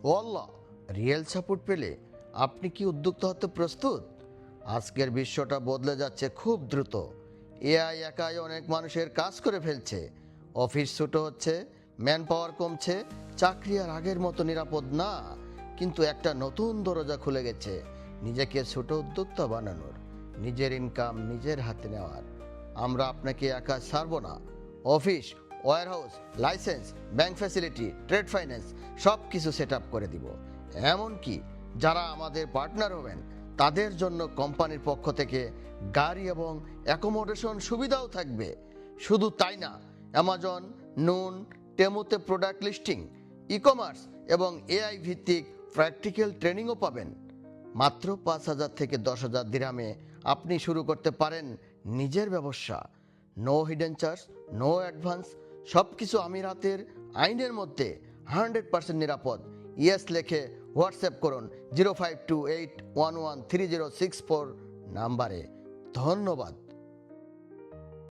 ওয়াল্লাহ, real support পেলে আপনি কি উদ্যুক্ত হতে প্রস্তুত? আজকের বিশ্বটা বদলে যাচ্ছে খুব দ্রুত। এআই একাই অনেক মানুষের কাজ করে ফেলছে। অফিস ছোট হচ্ছে, ম্যান পাওয়ার কমছে, চাকরি আর আগের মতো নিরাপদ না। কিন্তু একটা নতুন দরজা খুলে গেছে, নিজেকে ছোট উদ্যোক্তা বানানোর, নিজের ইনকাম নিজের হাতে নেওয়ার। আমরা আপনাকে একা ছাড়বো না। Office, warehouse, licence, bank facility, trade finance সব কিছু সেট আপ করে দিব। এমনকি যারা আমাদের পার্টনার হবেন তাদের জন্য কোম্পানির পক্ষ থেকে গাড়ি এবং অ্যাকোমোডেশন সুবিধাও থাকবে। শুধু তাই না, অ্যামাজন, নুন, টেমুতে প্রোডাক্ট লিস্টিং, ই কমার্স এবং এআই ভিত্তিক প্র্যাকটিক্যাল ট্রেনিংও পাবেন। মাত্র 5,000 থেকে 10,000 দিরহামে আপনি শুরু করতে পারেন নিজের ব্যবসা। No hidden charge, no advance, সব কিছু আমিরাতের আইনের মধ্যে 100% নিরাপদ। ইয়েস লেখে হোয়াটসঅ্যাপ করুন 0528113064 নাম্বারে। ধন্যবাদ।